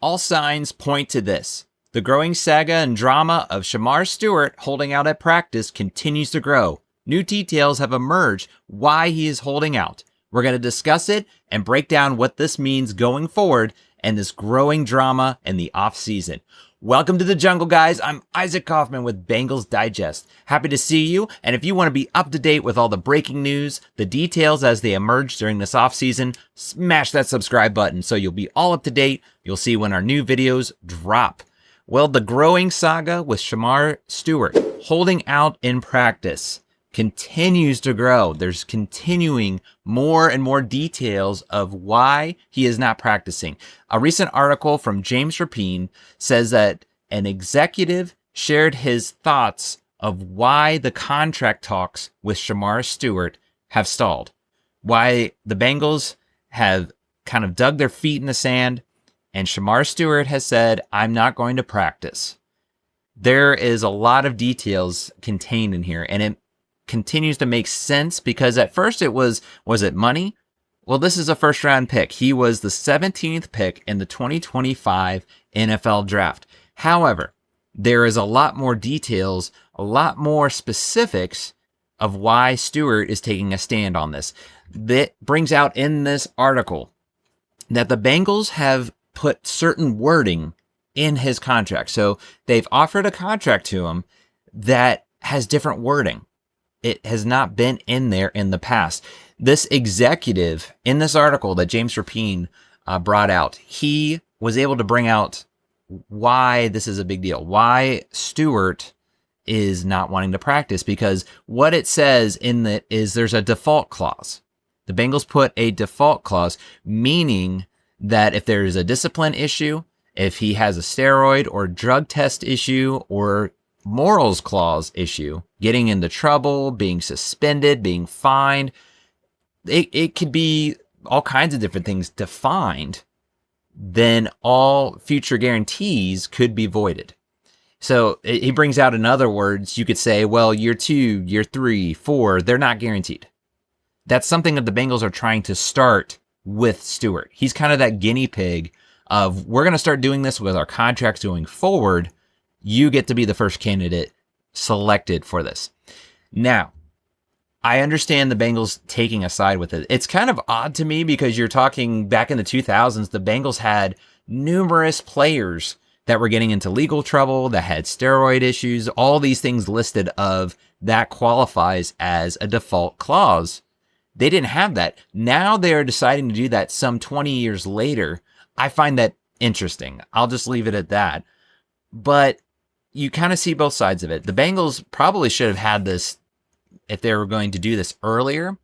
All signs point to this. The growing saga and drama of Shamar Stewart holding out at practice continues to grow. New details have emerged why he is holding out. We're going to discuss it and break down what this means going forward and this growing drama in the offseason. Welcome to the jungle, guys. I'm Isaac Coffman with Bengals Digest. Happy to see you. And if you want to be up to date with all the breaking news, the details as they emerge during this offseason, smash that subscribe button so you'll be all up to date. You'll see when our new videos drop. Well, the growing saga with Shamar Stewart holding out in practice continues to grow. There's continuing more and more details of why he is not practicing. A recent article from James Rapine says that an executive shared his thoughts of why the contract talks with Shamar Stewart have stalled, why the Bengals have kind of dug their feet in the sand, and Shamar Stewart has said, I'm not going to practice. There is a lot of details contained in here, and it continues to make sense because at first it was it money? Well, this is a first round pick. He was the 17th pick in the 2025 NFL draft. However, there is a lot more details, a lot more specifics of why Stewart is taking a stand on this. That brings out in this article that the Bengals have put certain wording in his contract. So they've offered a contract to him that has different wording. It has not been in there in the past. This executive in this article that James Rapine brought out, he was able to bring out why this is a big deal, why Stewart is not wanting to practice, because what it says in that is there's a default clause. The Bengals put a default clause, meaning that if there is a discipline issue, if he has a steroid or drug test issue or morals clause issue, getting into trouble, being suspended, being fined, it could be all kinds of different things defined, then all future guarantees could be voided. So he brings out, in other words, you could say, well, year 2, year 3, 4, they're not guaranteed. That's something that the Bengals are trying to start with Stewart. He's kind of that guinea pig of, we're going to start doing this with our contracts going forward. You get to be the first candidate selected for this. Now, I understand the Bengals taking a side with it. It's kind of odd to me because you're talking back in the 2000s, the Bengals had numerous players that were getting into legal trouble, that had steroid issues, all these things listed of that qualifies as a default clause. They didn't have that. Now they're deciding to do that some 20 years later. I find that interesting. I'll just leave it at that. But you kind of see both sides of it. The Bengals probably should have had this if they were going to do this earlier.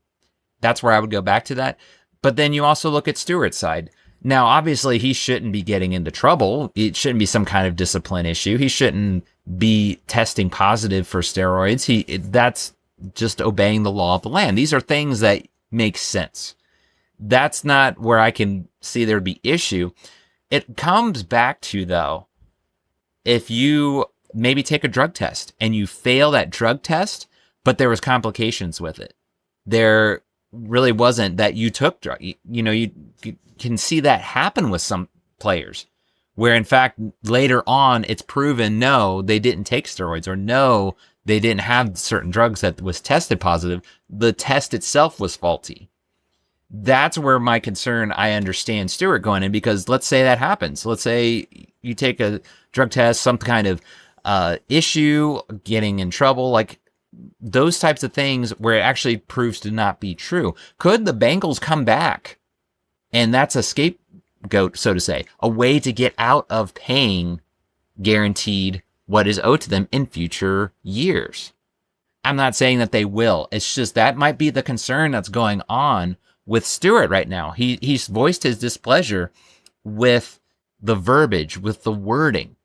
That's where I would go back to that. But then you also look at Stewart's side. Now, obviously, he shouldn't be getting into trouble. It shouldn't be some kind of discipline issue. He shouldn't be testing positive for steroids. That's just obeying the law of the land. These are things that make sense. That's not where I can see there would be issue. It comes back to, though, if you maybe take a drug test and you fail that drug test, but there was complications with it. There really wasn't that you took drug. You can see that happen with some players where in fact later on it's proven no, they didn't take steroids, or no, they didn't have certain drugs that was tested positive. The test itself was faulty. That's where my concern, I understand Stewart going in, because let's say that happens. Let's say you take a drug test, some kind of issue, getting in trouble, like those types of things where it actually proves to not be true. Could the Bengals come back? And that's a scapegoat, so to say, a way to get out of paying guaranteed what is owed to them in future years. I'm not saying that they will. It's just that might be the concern that's going on with Stewart right now. He's voiced his displeasure with the verbiage, with the wording.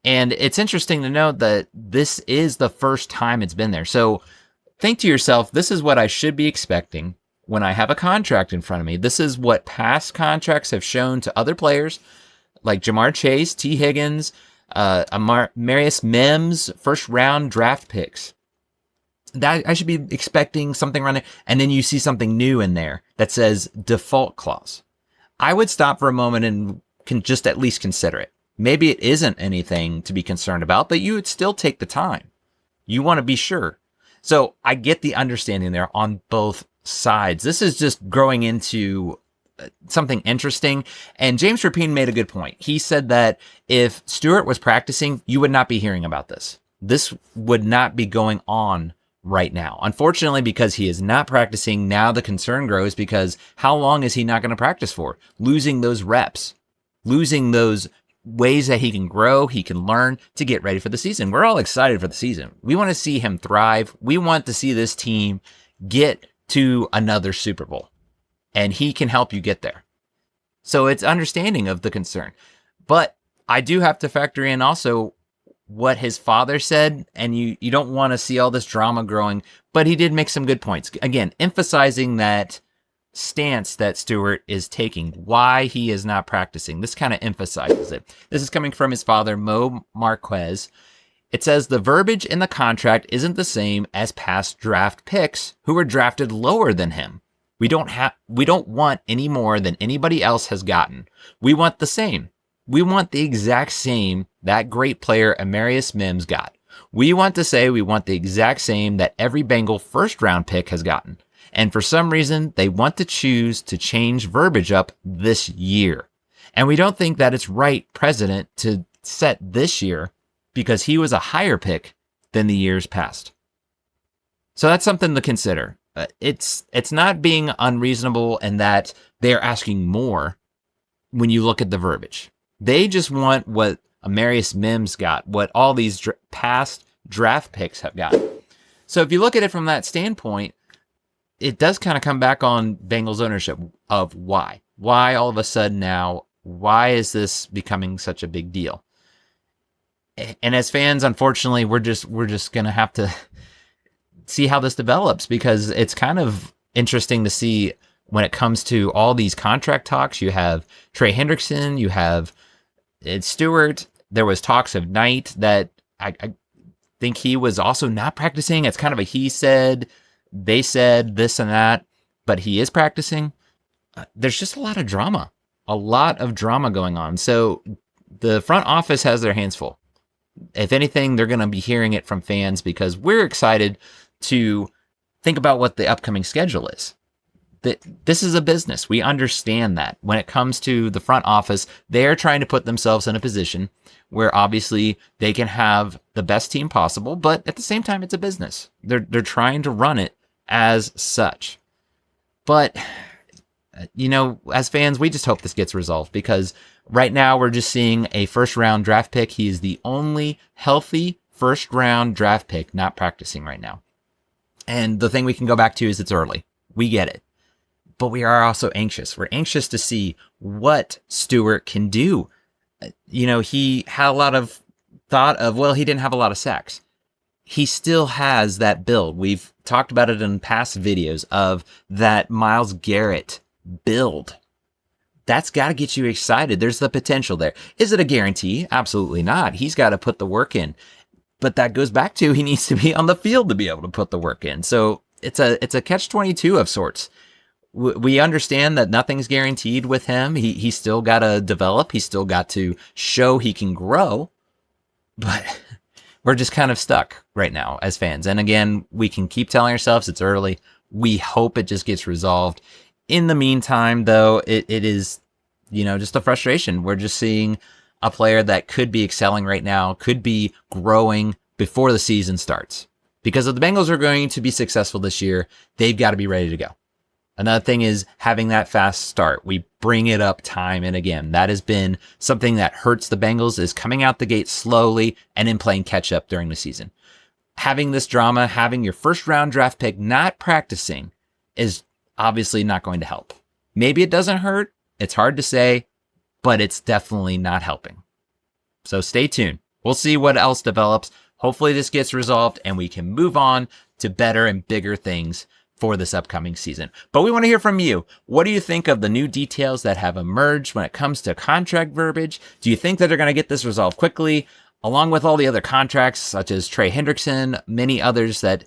And it's interesting to note that this is the first time it's been there. So think to yourself, this is what I should be expecting when I have a contract in front of me. This is what past contracts have shown to other players like Jamar Chase, T. Higgins, Marius Mims, first round draft picks. That I should be expecting something around there. And then you see something new in there that says default clause. I would stop for a moment and can just at least consider it. Maybe it isn't anything to be concerned about, but you would still take the time. You want to be sure. So I get the understanding there on both sides. This is just growing into something interesting. And James Rapine made a good point. He said that if Stewart was practicing, you would not be hearing about this. This would not be going on right now. Unfortunately, because he is not practicing, now the concern grows because how long is he not going to practice for? Losing those reps, losing those ways that he can grow, he can learn to get ready for the season. We're all excited for the season. We want to see him thrive. We want to see this team get to another Super Bowl, and he can help you get there. So it's understanding of the concern. But I do have to factor in also what his father said, and you don't want to see all this drama growing, but he did make some good points. Again, emphasizing that stance that Stewart is taking, why he is not practicing. This kind of emphasizes it. This is coming from his father, Mo Marquez. It says the verbiage in the contract isn't the same as past draft picks who were drafted lower than him. We don't want any more than anybody else has gotten. We want the same. We want the exact same that great player Amarius Mims got. We want to say we want the exact same that every Bengal first round pick has gotten. And for some reason, they want to choose to change verbiage up this year. And we don't think that it's right precedent to set this year because he was a higher pick than the years past. So that's something to consider. It's not being unreasonable in that they're asking more when you look at the verbiage. They just want what Amarius Mims got, what all these past draft picks have got. So if you look at it from that standpoint, it does kind of come back on Bengals ownership of why. Why all of a sudden now, why is this becoming such a big deal? And as fans, unfortunately, we're just going to have to see how this develops because it's kind of interesting to see when it comes to all these contract talks. You have Trey Hendrickson, you have Stewart. There was talks of Knight that I think he was also not practicing. It's kind of a he said, they said this and that, but he is practicing. There's just a lot of drama going on. So the front office has their hands full. If anything, they're going to be hearing it from fans because we're excited to think about what the upcoming schedule is. This is a business. We understand that when it comes to the front office, they're trying to put themselves in a position where obviously they can have the best team possible, but at the same time, it's a business. They're trying to run it as such. But, as fans, we just hope this gets resolved because right now we're just seeing a first round draft pick. He is the only healthy first round draft pick not practicing right now. And the thing we can go back to is it's early. We get it. But we are also anxious. We're anxious to see what Stewart can do. He had a lot of thought of, he didn't have a lot of sacks. He still has that build. We've talked about it in past videos of that Myles Garrett build. That's got to get you excited. There's the potential there. Is it a guarantee? Absolutely not. He's got to put the work in. But that goes back to he needs to be on the field to be able to put the work in. So it's a catch-22 of sorts. We understand that nothing's guaranteed with him. He's still got to develop. He's still got to show he can grow. But we're just kind of stuck right now as fans. And again, we can keep telling ourselves it's early. We hope it just gets resolved. In the meantime, though, it is, just a frustration. We're just seeing a player that could be excelling right now, could be growing before the season starts. Because if the Bengals are going to be successful this year, they've got to be ready to go. Another thing is having that fast start. We bring it up time and again. That has been something that hurts the Bengals, is coming out the gate slowly and then playing catch up during the season. Having this drama, having your first round draft pick not practicing is obviously not going to help. Maybe it doesn't hurt. It's hard to say, but it's definitely not helping. So stay tuned. We'll see what else develops. Hopefully this gets resolved and we can move on to better and bigger things for this upcoming season. But we want to hear from you. What do you think of the new details that have emerged when it comes to contract verbiage? Do you think that they're going to get this resolved quickly, along with all the other contracts, such as Trey Hendrickson, many others that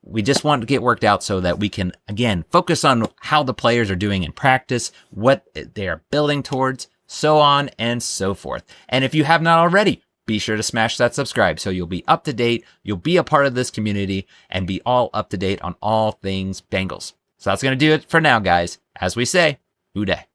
we just want to get worked out so that we can, again, focus on how the players are doing in practice, what they are building towards, so on and so forth. And if you have not already, be sure to smash that subscribe so you'll be up to date, you'll be a part of this community, and be all up to date on all things Bengals. So that's going to do it for now, guys. As we say, Hoo day.